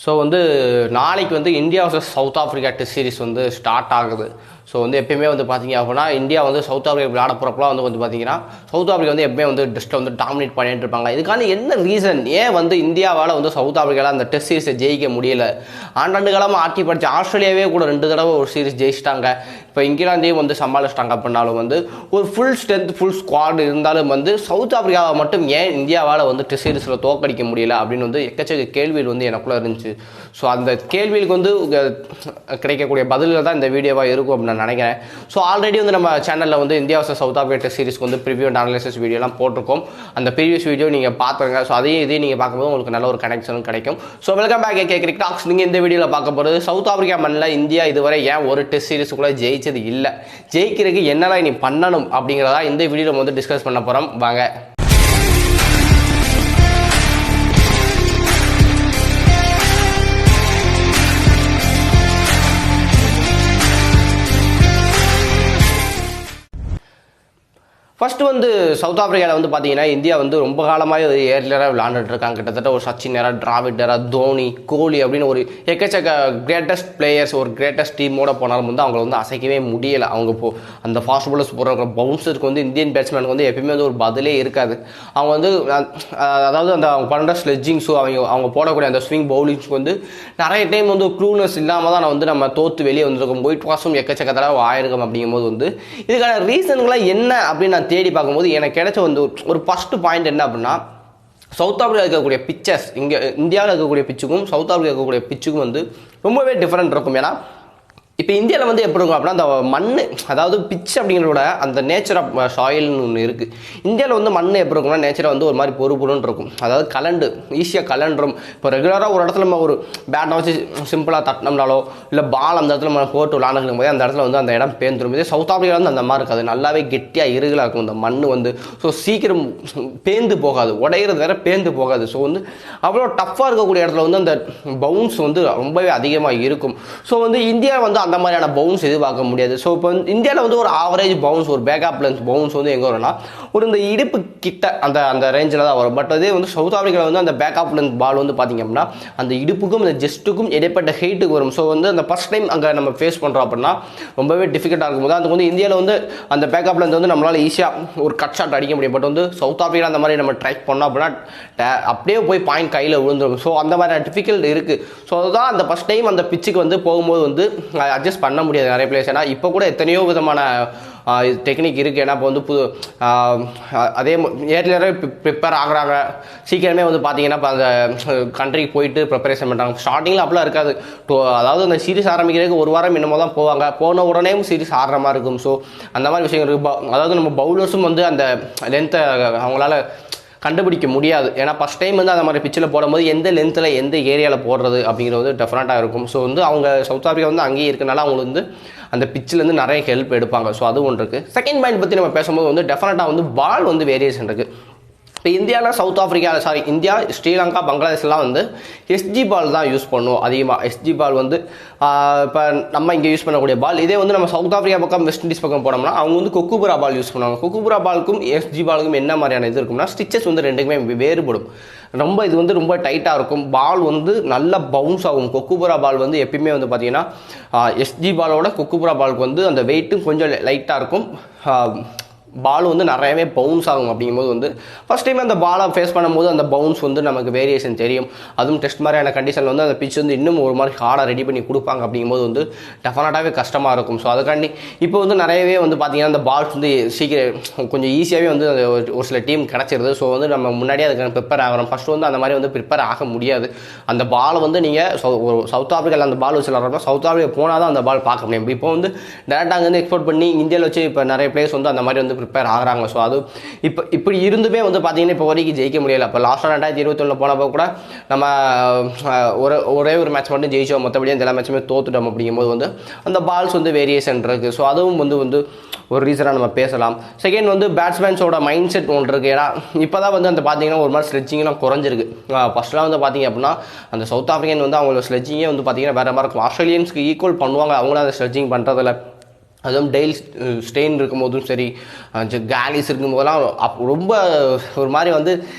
So நாளைக்கு India versus South Africa test series start ஆகுது. So எப்பயுமே பார்த்தீங்க அப்படின்னா இந்தியா சவுத் ஆஃப்ரிக்கா விளையாட போகிறப்பலாம் பார்த்தீங்கன்னா சவுத் ஆஃப்ரிக்கா எப்பயுமே டெஸ்ட்டை டாமினேட் பண்ணிட்டு இருப்பாங்க. இதுக்கான என்ன ரீசன்? ஏன் இந்தியாவால் சவுத் ஆஃப்ரிக்காவில் அந்த டெஸ்ட் சீரிஸை ஜெயிக்க முடியல? ஆண்டாண்டு காலமாக ஆட்சி படித்த ஆஸ்திரேலியாவே கூட 2 தடவை ஒரு சீரிஸ் ஜெயிச்சிட்டாங்க. இப்போ இங்கிலாந்தையும் சமாளிச்சிட்டாங்க. அப்படின்னாலும் ஒரு ஃபுல் ஸ்ட்ரென்த் ஃபுல் ஸ்குவாட் இருந்தாலும் சவுத் ஆஃப்ரிக்காவை மட்டும் ஏன் இந்தியாவால் டெஸ்ட் சீரிஸில் தோக்கடிக்க முடியல அப்படின்னு எக்கச்சக்க கேள்விகள் எனக்குள்ளே இருந்துச்சு. ஸோ அந்த கேள்விகளுக்கு கிடைக்கக்கூடிய பதில்கள் தான் இந்த வீடியோவாக இருக்கும் அப்படின்னு நான் நினைக்கிறேன். ஸோ ஆல்ரெடி நம்ம சேனலில் India versus South Africa test சீரிஸ்க்கு ப்ரிவியூ அண்ட் அனாலிசிஸ் வீடியோலாம் போட்டிருக்கோம். அந்த ப்ரீவியஸ் வீடியோ நீங்கள் பார்த்துருங்க. ஸோ இதையும் நீங்கள் பார்க்கும்போது உங்களுக்கு நல்ல ஒரு கனெக்ஷனும் கிடைக்கும். So welcome back cricket talks. நீங்கள் இந்த வீடியோவில் பார்க்க போகிறது சவுத் ஆஃப்ரிக்கா மண்ணில் இந்தியா இதுவரை ஏன் ஒரு டெஸ்ட் சீரிஸுக்குள்ளே ஜெயிச்சது இல்லை, ஜெயிக்கிறதுக்கு என்னெல்லாம் இனி பண்ணணும் அப்படிங்கிறதா இந்த வீடியோவில் டிஸ்கஸ் பண்ண போகிறோம். வாங்க. ஃபர்ஸ்ட் சவுத் ஆஃப்ரிக்காவில் பார்த்தீங்கன்னா இந்தியா ரொம்ப காலமாக ஏர்லியராக விளையாண்டுட்டு இருக்காங்க. கிட்டத்தட்ட ஒரு சச்சின் நேரா, டிராவிட் நேரா, தோனி, கோலி அப்படின்னு ஒரு எக்கச்சக்க கிரேட்டஸ்ட் பிளேயர்ஸ் ஒரு கிரேட்டஸ்ட் டீமோட போனாலும் அவங்களை அசைக்கவே முடியலை. அவங்க அந்த ஃபாஸ்ட் பாலர்ஸ் போடுற பவுன்ஸருக்கு இந்தியன் பேட்ஸ்மேனுக்கு எப்பயுமே ஒரு பதிலே இருக்காது. அவங்க அதாவது அவங்க பண்ணுற ஸ்லெட்ஜிங்ஸோ அவங்க போடக்கூடிய அந்த ஸ்விங் பவுலிங்ஸ்க்கு நிறைய டைம் க்ளூனஸ் இல்லாமல் தான் நம்ம தோற்று வெளியே வந்திருக்கோம். ஒயிட் வாஷும் எக்கச்சக்க தடவை ஆயிருக்கும். அப்படிங்கும்போது இதுக்கான ரீசன்களை என்ன அப்படின்னு தேடி பார்க்கும்போது எனக்கு கிடைச்ச ஒரு ஃபர்ஸ்ட் பாயிண்ட் என்ன அப்படின்னா, சவுத் ஆஃப்ரிக்கா இருக்கக்கூடிய பிச்சர்ஸ் இங்கே இந்தியாவில் இருக்கக்கூடிய பிச்சுக்கும் சவுத் ஆஃப்ரிக்கா இருக்கக்கூடிய பிச்சுக்கும் ரொம்பவே டிஃப்ரெண்ட் இருக்கும். ஏன்னா இப்போ இந்தியாவில் எப்படி இருக்கும் அப்படின்னா அந்த மண், அதாவது பிச் அப்படிங்கிறத அந்த நேச்சர் ஆஃப் சாயில்னு ஒன்று இருக்குது. இந்தியாவில் மண் எப்படி இருக்கும்னா நேச்சராக ஒரு மாதிரி பொறுப்புன்னு இருக்கும். அதாவது கலண்டு ஈஸியாக கலண்டுரும். இப்போ ரெகுலராக ஒரு இடத்துல நம்ம ஒரு பேட்டை வச்சு சிம்பிளாக தட்டினோம்னாலோ இல்லை பால் அந்த இடத்துல நம்ம போட்டு விளாண்டுக்கும் போது அந்த இடத்துல அந்த இடம் பேந்துடும். இதே சவுத் ஆஃப்ரிக்கா அந்த மாதிரி இருக்காது. நல்லாவே கெட்டியாக இருகலாக இருக்கும் இந்த மண். ஸோ சீக்கிரம் பேந்து போகாது, உடையிறது வேற பேந்து போகாது. ஸோ அவ்வளோ டஃப்பாக இருக்கக்கூடிய இடத்துல அந்த பவுன்ஸ் ரொம்பவே அதிகமாக இருக்கும். ஸோ இந்தியா அந்த மாதிரியான பவுன்ஸ் எதிர்பார்க்க முடியாது. ஸோ இப்போ இந்தியாவில் ஒரு ஆவரேஜ் பவுன்ஸ், ஒரு பேக்கப் லென்த் பவுன்ஸ் எங்கே வரும்னா இந்த இடுப்பு கிட்ட அந்த ரேஞ்சில் தான் வரும். பட் அதே சவுத் ஆஃப்ரிக்காவில் அந்த பேக்கப் லென்த் பால் பார்த்தீங்க அப்படின்னா அந்த இடுப்புக்கும் அந்த ஜெஸ்ட்டுக்கும் இடைப்பட்ட ஹெயிட்டுக்கு வரும். ஸோ அந்த ஃபர்ஸ்ட் டைம் அங்கே நம்ம ஃபேஸ் பண்ணுறோம் அப்படின்னா ரொம்பவே டிஃபிகல்ட்டாக இருக்கும்போது அதுக்கு இந்தியாவில் அந்த பேக்கப் லென்த் நம்மளால் ஈஸியாக ஒரு கட் ஷாட் அடிக்க முடியும். பட் சவுத் ஆஃப்ரிக்கா அந்த மாதிரி நம்ம ட்ரை பண்ணோம் அப்படின்னா அப்படியே போய் பாயிண்ட் கையில் விழுந்துடும். ஸோ அந்த மாதிரி டிஃபிகல்ட் இருக்குது. ஸோ அதுதான் அந்த ஃபர்ஸ்ட் டைம் அந்த பிச்சுக்கு போகும்போது அட்ஜஸ்ட் பண்ண முடியாது நிறைய பிளேயர்ஸ். ஏன்னா இப்போ கூட எத்தனையோ விதமான டெக்னிக் இருக்குது. ஏன்னா இப்போ புது அதே ஏர்லியராக ப்ரிப்பேர் ஆகுறாங்க. சீக்கிரமே பார்த்தீங்கன்னா இப்போ அந்த கண்ட்ரிக்கு போயிட்டு ப்ரிப்பரேஷன் பண்ணுறாங்க. ஸ்டார்டிங்கில் அப்படிலாம் இருக்காது. அதாவது அந்த சீரிஸ் ஆரம்பிக்கிறதுக்கு ஒரு வாரம் என்னமோ தான் போவாங்க. போன உடனே சீரிஸ் ஆடுற மாதிரி இருக்கும். ஸோ அந்த மாதிரி விஷயங்கள் இருக்குது. அதாவது நம்ம பவுலர்ஸும் அந்த லென்த்தை அவங்களால கண்டுபிடிக்க முடியாது. ஏன்னா ஃபஸ்ட் டைம் அந்த மாதிரி பிச்சில் போடும்போது எந்த லென்த்தில் எந்த ஏரியாவில் போடுறது அப்படிங்கிறது டிஃப்ரெண்ட்டாக இருக்கும். ஸோ அவங்க சவுத் ஆஃப்ரிக்கா அங்கேயே இருக்கனால அவங்களுக்கு அந்த பிச்சிலேருந்து நிறைய ஹெல்ப் எடுப்பாங்க. ஸோ அது ஒன்று இருக்குது. செகண்ட் பாயிண்ட் பற்றி நம்ம பேசும்போது டெஃபினட்டாக பால் வேரியேஷன் இருக்குது. இப்போ இந்தியாவில் சவுத் ஆஃப்ரிக்கா இந்தியா, ஸ்ரீலங்கா, பங்களாதேஷ்லாம் எஸ்ஜி பால் தான் யூஸ் பண்ணுவோம் அதிகமாக. எஸ்ஜி பால் இப்போ நம்ம இங்கே யூஸ் பண்ணக்கூடிய பால். இதே நம்ம சவுத் ஆஃப்ரிக்கா பக்கம் வெஸ்ட் இண்டீஸ் பக்கம் போனோம்னா அவங்க கொக்குபுரா பால் யூஸ் பண்ணுவாங்க. கொக்குபுரா பாலுக்கும் எஸ்ஜி பாலுக்கும் என்ன மாதிரியான இது இருக்கும்னா ஸ்டிச்சஸ் ரெண்டுக்குமே வேறுபடும். ரொம்ப இது ரொம்ப டைட்டாக இருக்கும். பால் நல்ல பவுன்ஸ் ஆகும். கொக்குபுரா பால் எப்பயுமே பார்த்தீங்கன்னா எஸ்ஜி பாலோட கொக்குபுரா பாலுக்கு அந்த வெயிட்டும் கொஞ்சம் லைட்டாக இருக்கும். பால் நிறையவே பவுன்ஸ் ஆகும். அப்படிங்கும்போது ஃபஸ்ட் டைம் அந்த பாலை ஃபேஸ் பண்ணும்போது அந்த பவுன்ஸ் நமக்கு வேரியேஷன் தெரியும். அதுவும் டெஸ்ட் மாதிரியான கண்டிஷனில் அந்த பிச் இன்னும் ஒரு மாதிரி ஹார்டாக ரெடி பண்ணி கொடுப்பாங்க. அப்படிங்கும்போது டெஃபினட்டாகவே கஷ்டமாக இருக்கும். ஸோ அதுக்காண்டி இப்போ நிறையவே பார்த்தீங்கன்னா அந்த பால்ஸ் சீக்கிரம் கொஞ்சம் ஈஸியாகவே ஒரு சில டீம் கிடச்சிருது. ஸோ நம்ம முன்னாடியே அதுக்கு ப்ரிப்பேர் ஆகிறோம். ஃபஸ்ட்டு அந்த மாதிரி ப்ரிப்பேர் ஆக முடியாது. அந்த பாலை நீங்கள் சவுத் ஆஃப்ரிக்காவில் அந்த பால் வச்சு விளாட்றப்ப சவுத் ஆஃப்ரிக்கா போனால் தான் அந்த பால் பார்க்க முடியும். இப்போ டேரெக்டாக அங்கேருந்து எக்ஸ்போர்ட் பண்ணி இந்தியாவில் வச்சு இப்போ நிறைய பிளேயர்ஸ் அந்த மாதிரி ப்ரிப்பேர் ஆகிறாங்க. ஸோ அது இப்படி இருந்துமே பார்த்தீங்கன்னா இப்போ வரைக்கும் ஜெயிக்க முடியலை. இப்போ லாஸ்ட்டாக 2021 போனப்போ கூட நம்ம ஒரே ஒரு மேட்ச் மட்டும் ஜெயிச்சோம். மற்றபடி அந்த எல்லா மேட்சுமே தோத்துட்டோம். அப்படிங்கும்போது அந்த பால்ஸ் வேரியேஷன் இருக்குது. ஸோ அதுவும் ஒரு ரீசனாக நம்ம பேசலாம். செகண்ட் பேட்ஸ்மேன்ஸோட மைண்ட் செட் ஒன்று இருக்குது. ஏன்னா இப்போ தான் அந்த பார்த்தீங்கன்னா ஒரு மாதிரி ஸ்லெட்ஜிங்லாம் குறைஞ்சிருக்கு. ஃபஸ்ட்லாம் பார்த்தீங்க அப்படின்னா அந்த சவுத் ஆஃப்ரிக்கன் அவங்களோட ஸ்லெட்ஜிங்கே பார்த்தீங்கன்னா வேறு மாதிரி இருக்கும். ஆஸ்திரேலியன்ஸ்க்கு ஈக்குவல் பண்ணுவாங்க. அவங்களும் அந்த ஸ்லெட்ஜிங் பண்ணுறதில்ல. அதுவும் டெய்ல் ஸ்டெயின் இருக்கும்போதும் சரி, கேலிஸ் இருக்கும்போதெல்லாம் ரொம்ப ஒரு மாதிரி வந்து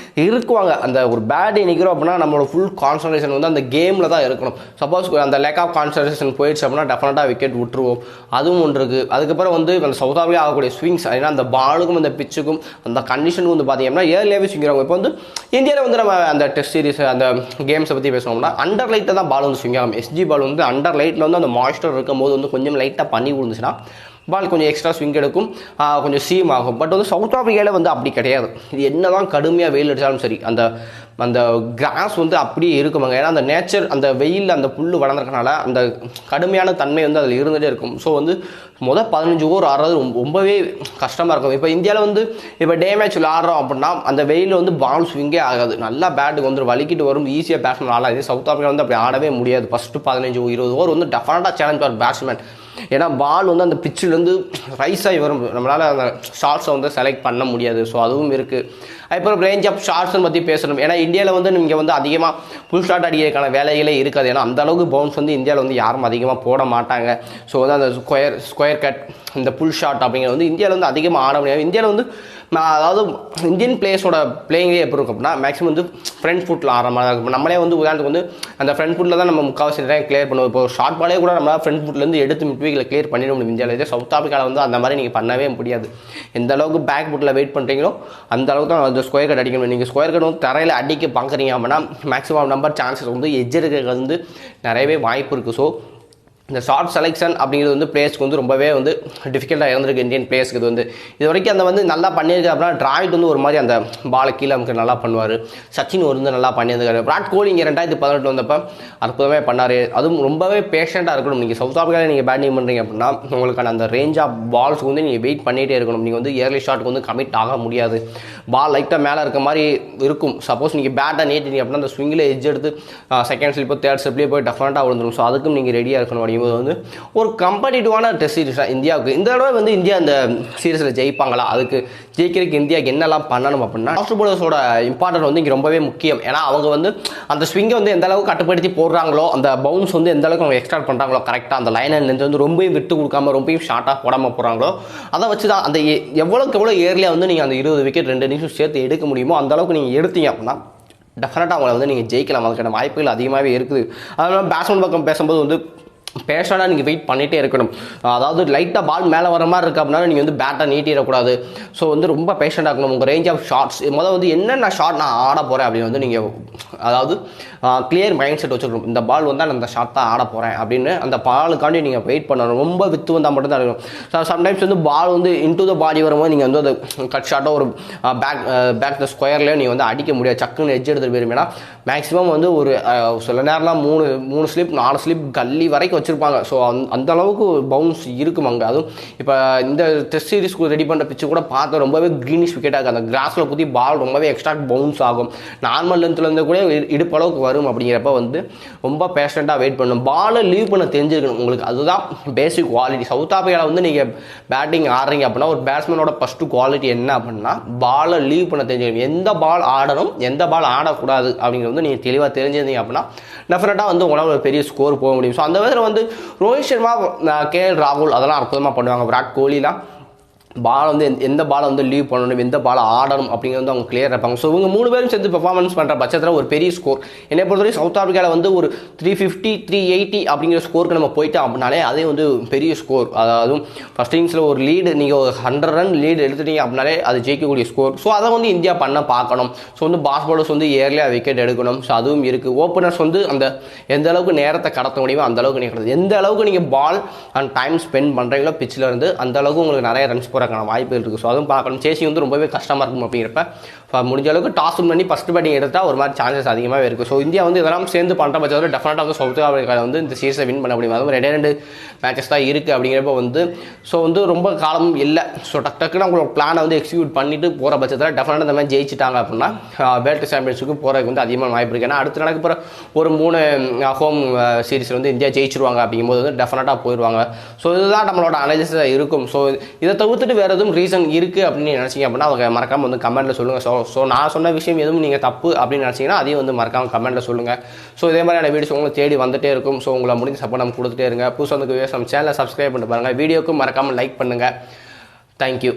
இருக்குவாங்க. அந்த ஒரு பேட் நிற்கிறோம் அப்படின்னா நம்மளோட ஃபுல் கான்சன்ட்ரேஷன் வந்து அந்த கேமில் தான் இருக்கணும். சப்போஸ் அந்த லேக் ஆஃப் கான்சன்ட்ரேஷன் போயிடுச்சு அப்படின்னா டெஃபினட்டாக விக்கெட் விட்டுருவோம். அதுவும் ஒன்று இருக்குது. அதுக்கப்புறம் வந்து அந்த சவுத் ஆஃப்ரிக்கா ஆகக்கூடிய ஸ்விங்ஸ், ஏன்னா அந்த பாலுக்கும் அந்த பிச்சுக்கும் அந்த கண்டிஷனுக்கும் வந்து பார்த்தீங்கன்னா ஏர்லியாகவே ஸ்விங்கிறாங்க. இப்போ வந்து இந்தியாவில் வந்து நம்ம அந்த டெஸ்ட் சீரிஸ் அந்த கேம்ஸை பற்றி பேசணும்னா அண்டர் லைட்டில் தான் பால் வந்து ஸ்விங் ஆகும். எஸ்ஜி பால் வந்து அண்டர் லைட்டில் வந்து அந்த மாய்ஸ்டர் இருக்கும் போது வந்து கொஞ்சம் லைட்டாக பண்ணி விழுந்துச்சுன்னா பால் கொஞ்சம் எக்ஸ்ட்ரா ஸ்விங் எடுக்கும், கொஞ்சம் சீம் ஆகும். பட் வந்து சவுத் ஆஃப்ரிக்காவில் வந்து அப்படி கிடையாது. இது என்ன தான் கடுமையாக வெயில் அடித்தாலும் சரி அந்த அந்த கிராஸ் வந்து அப்படியே இருக்குமாங்க. ஏன்னா அந்த நேச்சர் அந்த வெயில் அந்த புல் வளர்ந்துருக்கனால அந்த கடுமையான தன்மை வந்து அதில் இருந்துகிட்டே இருக்கும். ஸோ வந்து 15 ஓவர் ஆடுறது ரொம்பவே கஷ்டமாக இருக்கும். இப்போ இந்தியாவில் வந்து இப்போ டே மேட்ச் விளாட்றோம் அப்படின்னா அந்த வெயில் வந்து பால் ஸ்விங்கே ஆகாது, நல்லா பேட்டுக்கு வந்து வலிக்கிட்டு வரும், ஈஸியாக பேட்ஸ்மேன் ஆடாது. சவுத் ஆஃப்ரிக்கா வந்து அப்படி ஆடவே முடியாது. ஃபஸ்ட்டு 15-20 ஓவர் வந்து டெஃபினட்டாக சேலஞ்ச் ஃபார் பேட்ஸ்மேன். ஏன்னா பால் வந்து அந்த பிச்சிலேருந்து ரைஸ் ஆகி வரும், நம்மளால் அந்த ஷார்ட்ஸை வந்து செலக்ட் பண்ண முடியாது. ஸோ அதுவும் இருக்குது. அதுக்கப்புறம் ரேஞ்ச் ஆஃப் ஷார்ட்ஸை பற்றி பேசணும். ஏன்னா இந்தியாவில் வந்து நீங்கள் வந்து அதிகமாக ஃபுல் ஷாட் அடிக்கிறதுக்கான வேலைகளே இருக்காது. ஏன்னா அந்தளவுக்கு பவுன்ஸ் வந்து இந்தியாவில் வந்து யாரும் அதிகமாக போட மாட்டாங்க. ஸோ வந்து அந்த ஸ்கொயர் கட் இந்த புல் ஷாட் அப்படிங்கிறது வந்து இந்தியாவில் வந்து அதிகமாக ஆட முடியாது. இந்தியாவில் வந்து அதாவது இந்தியன் பிளேயர்ஸோட பிளேயிங்கே எப்படி இருக்கும் அப்படின்னா மேக்ஸிமம் வந்து ஃப்ரண்ட் ஃபுட்டில் ஆடுற மாதிரி இருக்கும். நம்மளே வந்து உதாரணத்துக்கு வந்து அந்த ஃப்ரண்ட் ஃபுட்டில் தான் நம்ம முக்கால்வாசி நிறைய கிளியர் பண்ணுவோம். இப்போ ஷார்ட் பாலே கூட நம்மளால் ஃப்ரண்ட் ஃபுட்லேருந்து எடுத்து மிட்வீக்கில் கிளியர் பண்ணிட முடியும் இந்தியாவில். இதே சவுத் ஆஃப்ரிக்காவில் வந்து அந்த மாதிரி நீங்கள் பண்ணவே முடியாது. எந்த அளவுக்கு பேக் ஃபுட்டில் வெயிட் பண்ணுறீங்களோ அந்த அளவுக்கு தான் அந்த ஸ்கொயர் கட் அடிக்கணும். நீங்கள் ஸ்கொயர் கட் வந்து தரையில் அடிக்க பார்க்குறீங்க அப்படின்னா மேக்ஸிமம் நம்பர் சான்சஸ் வந்து எட்ஜ் எடுக்கிறது வந்து நிறையவே வாய்ப்பு இருக்குது. ஸோ இந்த ஷார்ட் செலெக்ஷன் அப்படிங்கிறது வந்து பிளேயர்ஸ்க்கு வந்து ரொம்பவே வந்து டிஃபிகல்ட்டாக இருந்திருக்கு இந்தியன் பிளேயர்ஸ்க்கு. இது வந்து இது வரைக்கும் அந்த வந்து நல்லா பண்ணியிருக்கு அப்படின்னா டிராவிட் வந்து ஒரு மாதிரி அந்த பாலை கீழே நமக்கு நல்லா பண்ணுவார். சச்சின் வந்து நல்லா பண்ணியிருக்காரு. விராட் கோலி இங்கே 2018 வந்தப்போ அற்புதமே பண்ணார். அதுவும் ரொம்பவே பேஷண்ட்டாக இருக்கணும். நீங்கள் சவுத் ஆஃப்ரிக்காவில் நீங்கள் பேட்டிங் பண்ணுறீங்க அப்படின்னா உங்களுக்கான அந்த ரேஞ்ச் ஆஃப் பால்ஸ்க்கு வந்து நீங்கள் வெயிட் பண்ணிகிட்டே இருக்கணும். நீங்கள் வந்து ஏர்லி ஷாட்டுக்கு வந்து கமிட் ஆக முடியாது. பால் லைட்டாக மேலே இருக்க மாதிரி இருக்கும். சப்போஸ் நீங்கள் பேட்டை நீட்டிங்க அப்படின்னா அந்த ஸ்விங்கில் எட்ஜ் எடுத்து செகண்ட் ஸ்லிப்போ தேர்ட் ஸ்லிப்லேயே போய் டெஃபினட்டாக விழுந்துடும். ஸோ அதுக்கும் நீங்கள் ரெடியாக இருக்கணும். வந்து ஒரு கம்படிட்டிவான டெஸ்ட் சீரிஸ் இந்தியாவுக்கு. இந்த தடவை வந்து இந்தியா அந்த சீரீஸில் ஜெயிப்பாங்களா, அதுக்கு ஜெயிக்கிறதுக்கு இந்தியாவுக்கு என்னெல்லாம் பண்ணணும் அப்படின்னா ஃபாஸ்ட் பவுலர்ஸோட இம்பார்ட்டன்ட் வந்து இங்கே ரொம்பவே முக்கியம். ஏன்னா அவங்க வந்து அந்த ஸ்விங்கை வந்து எந்த அளவுக்கு கட்டுப்படுத்தி போடுறாங்களோ, அந்த பவுன்ஸ் வந்து எந்த அளவுக்கு அவங்க எக்ஸ்ட்ராக்ட் பண்ணுறாங்களோ கரெக்டாக அந்த லைன்லேருந்து வந்து ரொம்பவும் விட்டு கொடுக்காம ரொம்பவும் ஷார்ட்டாக போடாமல் போகிறாங்களோ அதை வச்சு தான் அந்த எவ்வளோக்கு எவ்வளோ ஏர்லியாக வந்து நீங்கள் அந்த 20 விக்கெட் 2 நிமிஷம் சேர்த்து எடுக்க முடியுமோ அந்த அளவுக்கு நீங்கள் எடுத்தீங்க அப்படின்னா டெஃபினட்டாக அவங்கள வந்து நீங்கள் ஜெயிக்கலாம். அதுக்கான வாய்ப்புகள் அதிகமாகவே இருக்குது. அதனால பேட்ஸ்மேன் பக்கம் பேசும்போது வந்து பேஷனாக நீங்கள் வெயிட் பண்ணிகிட்டே இருக்கணும். அதாவது லைட்டாக பால் மேலே வர மாதிரி இருக்குது அப்படின்னா நீங்கள் வந்து பேட்டை நீட்டிடக்கூடாது. ஸோ வந்து ரொம்ப பேஷண்டாக இருக்கணும். உங்கள் ரேஞ்ச் ஆஃப் ஷார்ட்ஸ் முதல்ல வந்து என்னென்ன ஷாட் நான் ஆட போகிறேன் அப்படின்னு வந்து நீங்கள் அதாவது கிளியர் மைண்ட் செட் வச்சுக்கணும். இந்த பால் வந்தால் நான் இந்த ஷாட் தான் ஆட போகிறேன் அப்படின்னு அந்த பாலுக்காண்டி நீங்கள் வெயிட் பண்ணணும். ரொம்ப வித்து வந்தால் மட்டும்தான் இருக்கணும். சம்டைம்ஸ் வந்து பால் வந்து இன்டு த பாடி வரும்போது நீங்கள் வந்து அந்த கட் ஷாட்டாக ஒரு பேக் த ஸ்கொயர்லேயே நீங்கள் வந்து அடிக்க முடியாது. சக்குன்னு எட்ஜ் எடுத்துகிட்டு போயிருமேனா மேக்ஸிமம் வந்து ஒரு சில நேரம்லாம் 3 ஸ்லிப் 4 ஸ்லிப் கல்லி வரைக்கும் வச்சுருப்பாங்க. ஸோ அந்த அளவுக்கு பவுன்ஸ் இருக்கும் அங்கே. அதுவும் இப்போ இந்த டெஸ்ட் சீரிஸ்க்கு ரெடி பண்ணுற பிச்சு கூட பார்த்து ரொம்பவே க்ரீனிஷ் விக்கெட்டாக இருக்குது. அந்த கிராஸில் குத்தி பால் ரொம்பவே எக்ஸ்ட்ரா பவுன்ஸ் ஆகும். நார்மல் லென்த்லேருந்து கூட இடுப்பளவுக்கு வரும். அப்படிங்கிறப்ப வந்து ரொம்ப பேஷண்ட்டாக வெயிட் பண்ணணும். பாலை லீவ் பண்ண தெரிஞ்சிருக்கணும் உங்களுக்கு. அதுதான் பேசிக் குவாலிட்டி. சவுத் ஆஃப்ரிக்காவில் வந்து நீங்கள் பேட்டிங் ஆடுறீங்க அப்படின்னா ஒரு பேட்ஸ்மேனோட ஃபஸ்ட்டு குவாலிட்டி என்ன அப்படின்னா பாலை லீவ் பண்ண தெரிஞ்சிருக்கணும். எந்த பால் ஆடணும் எந்த பால் ஆடக்கூடாது அப்படிங்கிறது வந்து நீங்கள் தெளிவாக தெரிஞ்சிருந்தீங்க அப்படின்னா டெஃபினட்டாக வந்து உங்களால் ஒரு பெரிய ஸ்கோர் போக முடியும். ஸோ அந்த விதத்தில் வந்து ரோஹித் சர்மா, கேஎல் ராகுல் அதெல்லாம் அற்புதமாக பண்ணுவாங்க. விராட் கோலிலாம் பால் வந்து எந்த பாலை வந்து லீவ் பண்ணணும் எந்த பாலை ஆடணும் அப்படிங்கிறது வந்து அவங்க கிளியர் இருப்பாங்க. ஸோ இவங்க 3 பேரும் சேர்ந்து பெர்ஃபார்மன்ஸ் பண்ணுற பட்சத்தில் ஒரு பெரிய ஸ்கோர். என்னை பொறுத்தவரை சவுத் ஆஃப்ரிக்காவில் வந்து ஒரு 350 380 அப்படிங்கிற ஸ்கோருக்கு நம்ம போயிட்டோம் அப்படின்னாலே அதே வந்து பெரிய ஸ்கோர். அதாவது ஃபர்ஸ்ட் இன்னிங்ஸில் ஒரு லீடு நீங்கள் ஒரு 100 ரன் லீடு எடுத்துட்டீங்க அப்படின்னாலே அது ஜெயிக்கக்கூடிய ஸ்கோர். ஸோ அதை வந்து இந்தியா பண்ண பார்க்கணும். ஸோ வந்து பாஸ் பவுலர்ஸ் வந்து ஏர்லியாக விக்கெட் எடுக்கணும். ஸோ அதுவும் இருக்குது. ஓப்பனர்ஸ் வந்து அந்த எந்த அளவுக்கு நேரத்தை கடத்த முடியுமோ அந்த அளவுக்கு நீங்கள் எந்த அளவுக்கு நீங்கள் பால் அண்ட் டைம் ஸ்பெண்ட் பண்ணுறீங்களோ பிச்சில் இருந்து அந்த அளவுக்கு உங்களுக்கு நிறைய ரன்ஸ் போகிற வாய்ப்புகள் இருக்குது. ஸோ அதுவும் பார்க்கணும். சேசிங் வந்து ரொம்பவே கஷ்டமாக இருக்கும். அப்படிங்கிறப்ப முடிஞ்ச அளவுக்கு டாஸ் பண்ணி ஃபஸ்ட் பேட்டிங் எடுத்தால் ஒரு மாதிரி சான்சஸ் அதிகமாக இருக்குது. ஸோ இந்தியா வந்து இதெல்லாம் சேர்ந்து பண்ணுற பட்சத்தில் டெஃபினட்டாக வந்து சவுத் ஆஃப்ரிக்காவில் வந்து இந்த சீரிஸை வின் பண்ண முடியும். அதுவும் 2 மேட்சஸ் தான் இருக்குது. அப்படிங்கிறப்ப வந்து ஸோ வந்து ரொம்ப காலமும் இல்லை. ஸோ டக்குன்னு அவங்களோட பிளானை வந்து எக்ஸிக்யூட் பண்ணிட்டு போகிற பட்சத்தில் டெஃபினட்டாக இந்த மாதிரி ஜெயிச்சிட்டாங்க அப்படின்னா வேர்ல்டு சாம்பியன்ஷிப்புக்கு போகிறதுக்கு வந்து அதிகமாக வாய்ப்பு இருக்குது. ஏன்னா அடுத்து நடக்க போகிற ஒரு 3 ஹோம் சீரிஸில் வந்து இந்தியா ஜெயிச்சிருவாங்க. அப்படிங்கும்போது வந்து டெஃபினட்டாக போயிடுவாங்க. ஸோ இதுதான் நம்மளோட அனாலிசிஸாக இருக்கும். ஸோ இதை தவிர்த்துட்டு வேறு எதுவும் ரீசன் இருக்குது அப்படின்னு நினச்சிங்க அப்படின்னா அவங்க மறக்காமல் வந்து கமெண்ட்டில் சொல்லுங்கள். ஸோ சொல்கிறோம். ஸோ நான் சொன்ன விஷயம் எதுவும் நீங்கள் தப்பு அப்படின்னு நினச்சிங்கன்னா அதையும் வந்து மறக்காமல் கமெண்ட்டில் சொல்லுங்கள். ஸோ இதே மாதிரியான வீடியோஸ் உங்களுக்கு தேடி வந்துட்டே இருக்கும். ஸோ உங்களை முடிஞ்ச சப்போர்ட் நம்ம கொடுத்துட்டே இருங்க. புதுசாக வந்து நம்ம சேனலை சப்ஸ்கிரைப் பண்ணிட்டு பாருங்கள். வீடியோக்கும் மறக்காமல் லைக் பண்ணுங்கள். தேங்க்யூ.